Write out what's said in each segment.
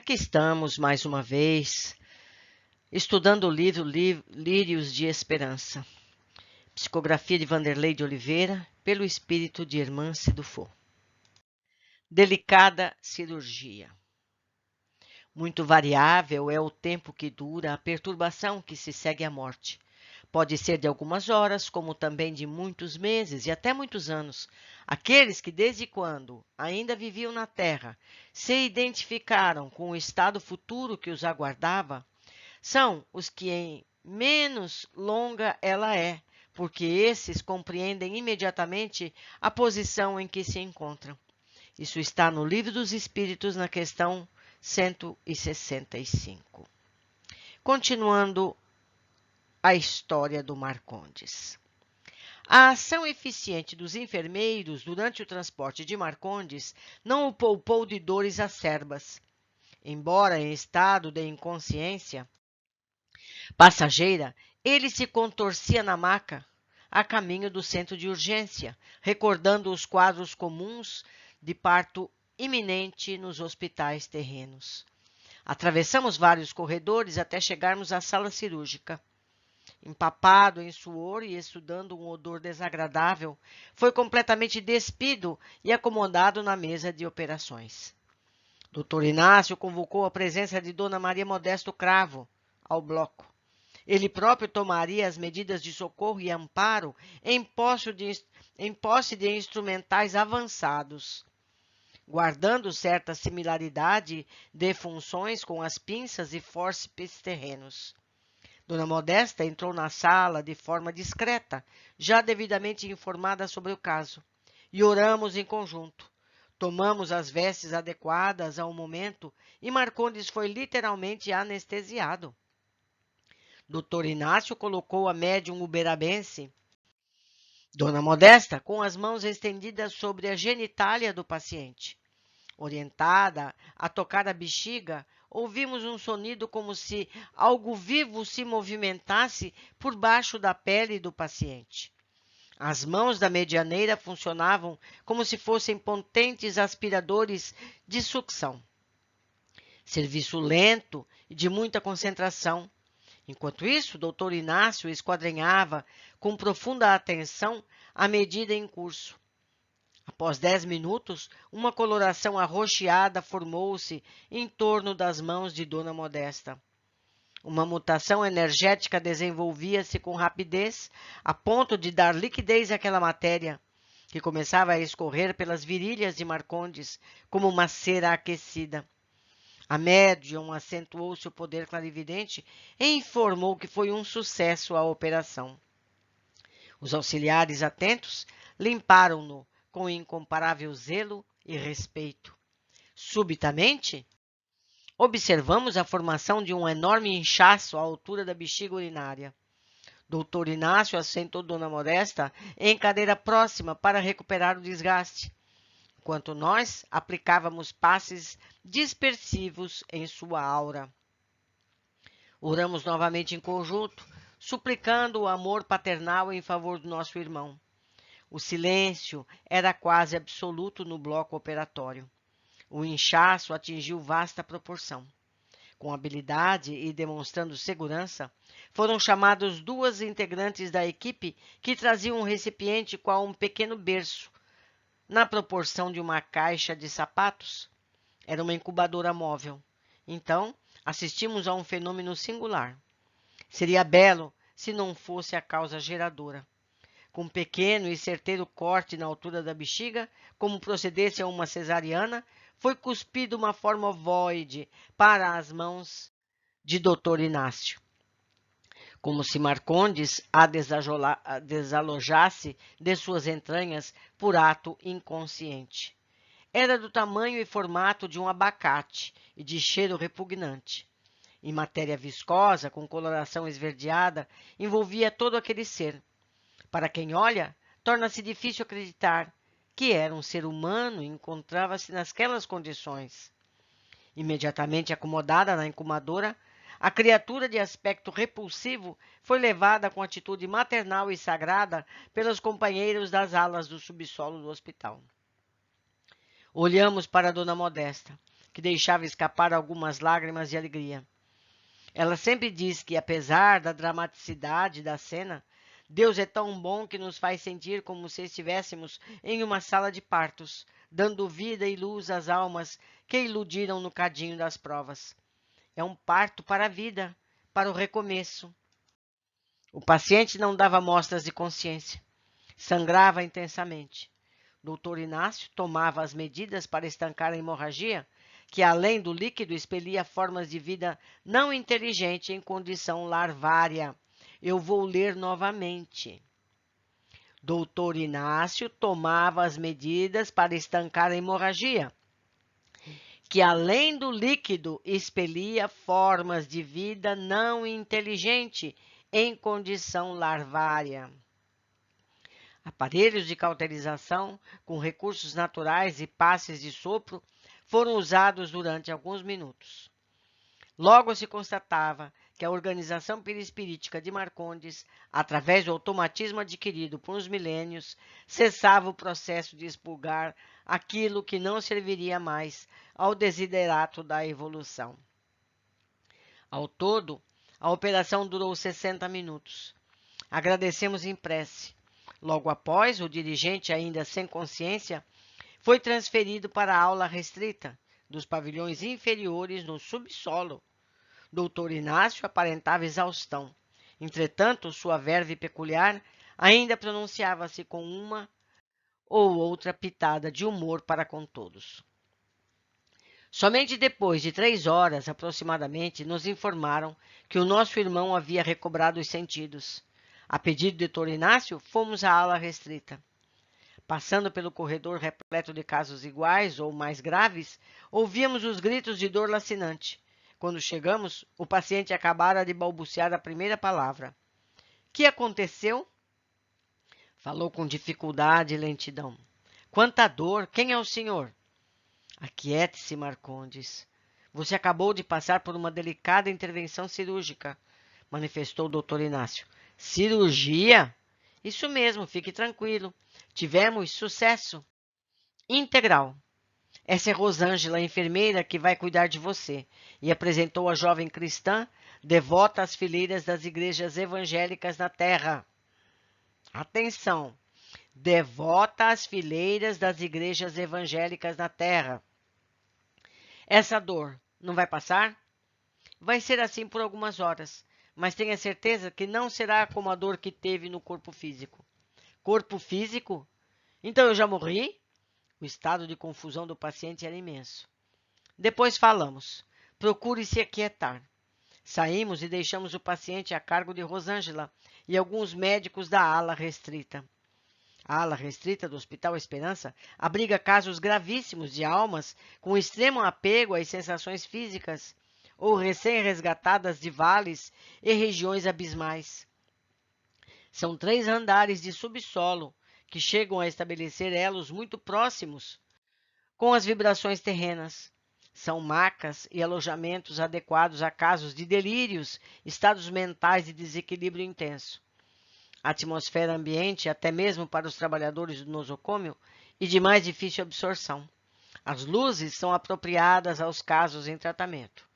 Aqui estamos mais uma vez, estudando o livro Lírios de Esperança, psicografia de Vanderlei de Oliveira, pelo espírito de Hermance Dufour. Delicada cirurgia. Muito variável é o tempo que dura a perturbação que se segue à morte. Pode ser de algumas horas, como também de muitos meses e até muitos anos. Aqueles que, desde quando ainda viviam na Terra, se identificaram com o estado futuro que os aguardava, são os que em menos longa ela é, porque esses compreendem imediatamente a posição em que se encontram. Isso está no Livro dos Espíritos, na questão 165. Continuando a história do Marcondes. A ação eficiente dos enfermeiros durante o transporte de Marcondes não o poupou de dores acerbas. Embora em estado de inconsciência passageira, ele se contorcia na maca a caminho do centro de urgência, recordando os quadros comuns de parto iminente nos hospitais terrenos. Atravessamos vários corredores até chegarmos à sala cirúrgica. Empapado em suor e estudando um odor desagradável, foi completamente despido e acomodado na mesa de operações. Dr. Inácio convocou a presença de Dona Maria Modesto Cravo ao bloco. Ele próprio tomaria as medidas de socorro e amparo em posse de instrumentais avançados, guardando certa similaridade de funções com as pinças e fórceps terrenos. Dona Modesta entrou na sala de forma discreta, já devidamente informada sobre o caso, e oramos em conjunto. Tomamos as vestes adequadas ao momento e Marcondes foi literalmente anestesiado. Dr. Inácio colocou a médium uberabense, Dona Modesta, com as mãos estendidas sobre a genitália do paciente. Orientada a tocar a bexiga, ouvimos um sonido como se algo vivo se movimentasse por baixo da pele do paciente. As mãos da medianeira funcionavam como se fossem potentes aspiradores de sucção. Serviço lento e de muita concentração. Enquanto isso, o Dr. Inácio esquadrinhava com profunda atenção a medida em curso. Após 10 minutos, uma coloração arroxeada formou-se em torno das mãos de Dona Modesta. Uma mutação energética desenvolvia-se com rapidez, a ponto de dar liquidez àquela matéria, que começava a escorrer pelas virilhas de Marcondes como uma cera aquecida. A médium acentuou seu poder clarividente e informou que foi um sucesso a operação. Os auxiliares atentos limparam-no com incomparável zelo e respeito. Subitamente, observamos a formação de um enorme inchaço à altura da bexiga urinária. Dr. Inácio assentou Dona Modesta em cadeira próxima para recuperar o desgaste, enquanto nós aplicávamos passes dispersivos em sua aura. Oramos novamente em conjunto, suplicando o amor paternal em favor do nosso irmão. O silêncio era quase absoluto no bloco operatório. O inchaço atingiu vasta proporção. Com habilidade e demonstrando segurança, foram chamados duas integrantes da equipe que traziam um recipiente qual um pequeno berço, na proporção de uma caixa de sapatos. Era uma incubadora móvel. Então, assistimos a um fenômeno singular. Seria belo se não fosse a causa geradora. Com um pequeno e certeiro corte na altura da bexiga, como procedesse a uma cesariana, foi cuspido uma forma ovoide para as mãos de Dr. Inácio, como se Marcondes a desalojasse de suas entranhas por ato inconsciente. Era do tamanho e formato de um abacate e de cheiro repugnante. Em matéria viscosa, com coloração esverdeada, envolvia todo aquele ser. Para quem olha, torna-se difícil acreditar que era um ser humano e encontrava-se naquelas condições. Imediatamente acomodada na incubadora, a criatura de aspecto repulsivo foi levada com atitude maternal e sagrada pelos companheiros das alas do subsolo do hospital. Olhamos para Dona Modesta, que deixava escapar algumas lágrimas de alegria. Ela sempre diz que, apesar da dramaticidade da cena, Deus é tão bom que nos faz sentir como se estivéssemos em uma sala de partos, dando vida e luz às almas que iludiram no cadinho das provas. É um parto para a vida, para o recomeço. O paciente não dava mostras de consciência. Sangrava intensamente. Dr. Inácio tomava as medidas para estancar a hemorragia, que além do líquido expelia formas de vida não inteligente em condição larvária. Eu vou ler novamente. Dr. Inácio tomava as medidas para estancar a hemorragia, que além do líquido expelia formas de vida não inteligente em condição larvária. Aparelhos de cauterização com recursos naturais e passes de sopro foram usados durante alguns minutos. Logo se constatava que a organização perispirítica de Marcondes, através do automatismo adquirido por uns milênios, cessava o processo de expurgar aquilo que não serviria mais ao desiderato da evolução. Ao todo, a operação durou 60 minutos. Agradecemos em prece. Logo após, o dirigente, ainda sem consciência, foi transferido para a aula restrita dos pavilhões inferiores no subsolo. Dr. Inácio aparentava exaustão. Entretanto, sua verve peculiar ainda pronunciava-se com uma ou outra pitada de humor para com todos. Somente depois de 3 horas, aproximadamente, nos informaram que o nosso irmão havia recobrado os sentidos. A pedido de Dr. Inácio, fomos à ala restrita. Passando pelo corredor repleto de casos iguais ou mais graves, ouvíamos os gritos de dor lacinante. Quando chegamos, o paciente acabara de balbuciar a primeira palavra. Que aconteceu? Falou com dificuldade e lentidão. Quanta dor! Quem é o senhor? Aquiete-se, Marcondes. Você acabou de passar por uma delicada intervenção cirúrgica, manifestou o Dr. Inácio. Cirurgia? Isso mesmo, fique tranquilo. Tivemos sucesso integral. Essa é Rosângela, a enfermeira que vai cuidar de você, e apresentou a jovem cristã, devota às fileiras das igrejas evangélicas na terra. Atenção! Devota às fileiras das igrejas evangélicas na terra. Essa dor não vai passar? Vai ser assim por algumas horas, mas tenha certeza que não será como a dor que teve no corpo físico. Corpo físico? Então eu já morri? O estado de confusão do paciente era imenso. Depois falamos. Procure se aquietar. Saímos e deixamos o paciente a cargo de Rosângela e alguns médicos da ala restrita. A ala restrita do Hospital Esperança abriga casos gravíssimos de almas com extremo apego às sensações físicas ou recém-resgatadas de vales e regiões abismais. São 3 andares de subsolo que chegam a estabelecer elos muito próximos com as vibrações terrenas. São macas e alojamentos adequados a casos de delírios, estados mentais de desequilíbrio intenso. A atmosfera ambiente, até mesmo para os trabalhadores do nosocômio, e de mais difícil absorção. As luzes são apropriadas aos casos em tratamento.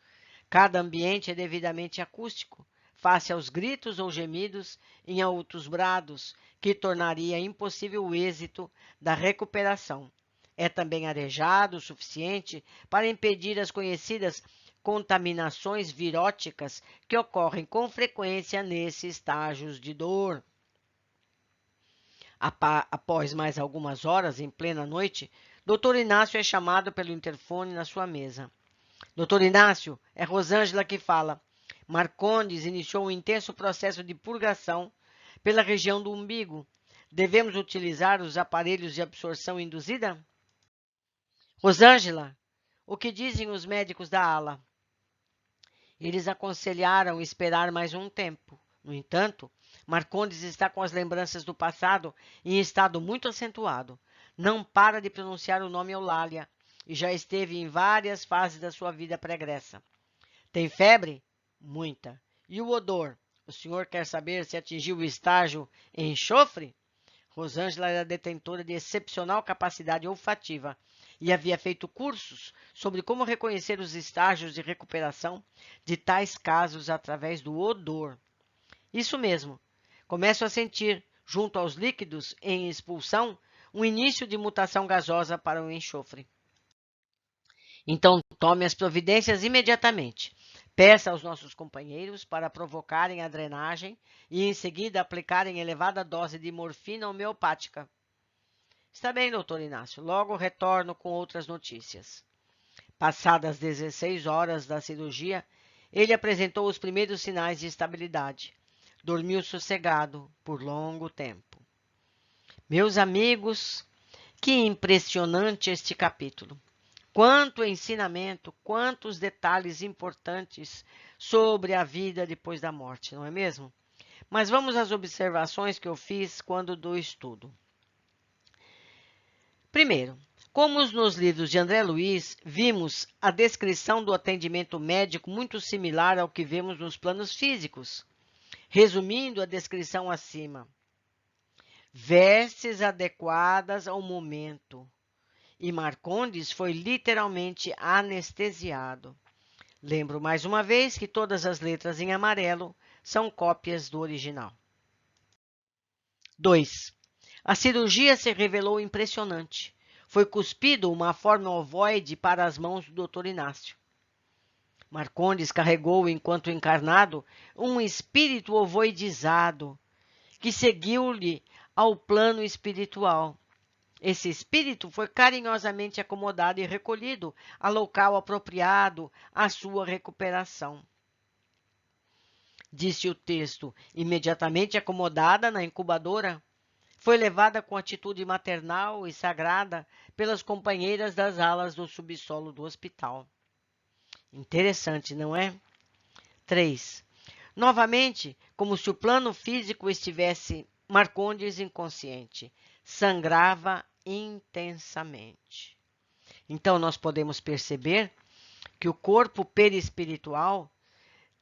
Cada ambiente é devidamente acústico, face aos gritos ou gemidos em altos brados, que tornaria impossível o êxito da recuperação. É também arejado o suficiente para impedir as conhecidas contaminações viróticas que ocorrem com frequência nesses estágios de dor. Após mais algumas horas, em plena noite, Dr. Inácio é chamado pelo interfone na sua mesa. Dr. Inácio, é Rosângela que fala. Marcondes iniciou um intenso processo de purgação pela região do umbigo. Devemos utilizar os aparelhos de absorção induzida? Rosângela, o que dizem os médicos da ala? Eles aconselharam esperar mais um tempo. No entanto, Marcondes está com as lembranças do passado em estado muito acentuado. Não para de pronunciar o nome Eulália e já esteve em várias fases da sua vida pregressa. Tem febre? Muita. E o odor? O senhor quer saber se atingiu o estágio enxofre? Rosângela era detentora de excepcional capacidade olfativa e havia feito cursos sobre como reconhecer os estágios de recuperação de tais casos através do odor. Isso mesmo, começo a sentir, junto aos líquidos em expulsão, um início de mutação gasosa para o enxofre. Então, tome as providências imediatamente. Peça aos nossos companheiros para provocarem a drenagem e, em seguida, aplicarem elevada dose de morfina homeopática. Está bem, doutor Inácio. Logo retorno com outras notícias. Passadas 16 horas da cirurgia, ele apresentou os primeiros sinais de estabilidade. Dormiu sossegado por longo tempo. Meus amigos, que impressionante este capítulo. Quanto ensinamento, quantos detalhes importantes sobre a vida depois da morte, não é mesmo? Mas vamos às observações que eu fiz quando do estudo. Primeiro, como nos livros de André Luiz, vimos a descrição do atendimento médico muito similar ao que vemos nos planos físicos. Resumindo a descrição acima, vestes adequadas ao momento. E Marcondes foi literalmente anestesiado. Lembro mais uma vez que todas as letras em amarelo são cópias do original. 2. A cirurgia se revelou impressionante. Foi cuspido uma forma ovoide para as mãos do Dr. Inácio. Marcondes carregou, enquanto encarnado, um espírito ovoidizado, que seguiu-lhe ao plano espiritual. Esse espírito foi carinhosamente acomodado e recolhido ao local apropriado à sua recuperação. Disse o texto, imediatamente acomodada na incubadora, foi levada com atitude maternal e sagrada pelas companheiras das alas do subsolo do hospital. Interessante, não é? 3. Novamente, como se o plano físico estivesse Marcondes inconsciente, sangrava intensamente. Então, nós podemos perceber que o corpo perispiritual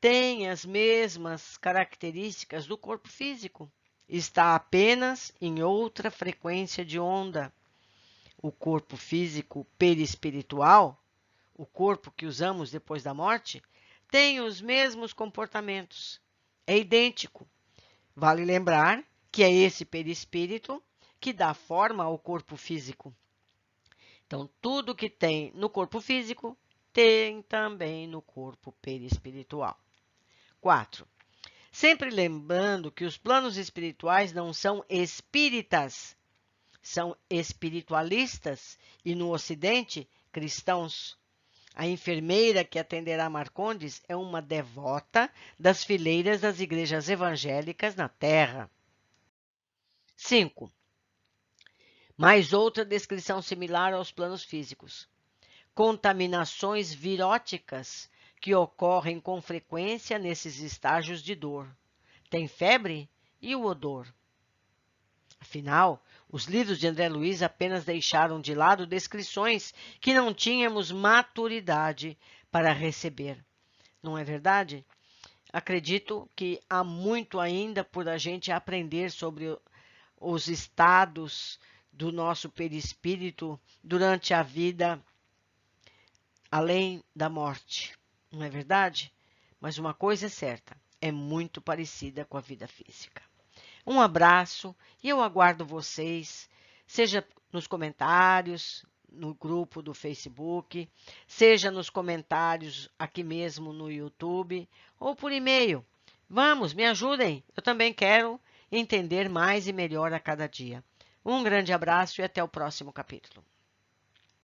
tem as mesmas características do corpo físico. Está apenas em outra frequência de onda. O corpo físico perispiritual, o corpo que usamos depois da morte, tem os mesmos comportamentos. É idêntico. Vale lembrar que é esse perispírito que dá forma ao corpo físico. Então, tudo que tem no corpo físico, tem também no corpo perispiritual. 4. Sempre lembrando que os planos espirituais não são espíritas, são espiritualistas e, no Ocidente, cristãos. A enfermeira que atenderá Marcondes é uma devota das fileiras das igrejas evangélicas na Terra. 5. Mais outra descrição similar aos planos físicos. Contaminações viróticas que ocorrem com frequência nesses estágios de dor. Tem febre e o odor. Afinal, os livros de André Luiz apenas deixaram de lado descrições que não tínhamos maturidade para receber. Não é verdade? Acredito que há muito ainda por a gente aprender sobre os estados do nosso perispírito durante a vida além da morte. Não é verdade? Mas uma coisa é certa, é muito parecida com a vida física. Um abraço e eu aguardo vocês, seja nos comentários, no grupo do Facebook, seja nos comentários aqui mesmo no YouTube ou por e-mail. Vamos, me ajudem, eu também quero entender mais e melhor a cada dia. Um grande abraço e até o próximo capítulo.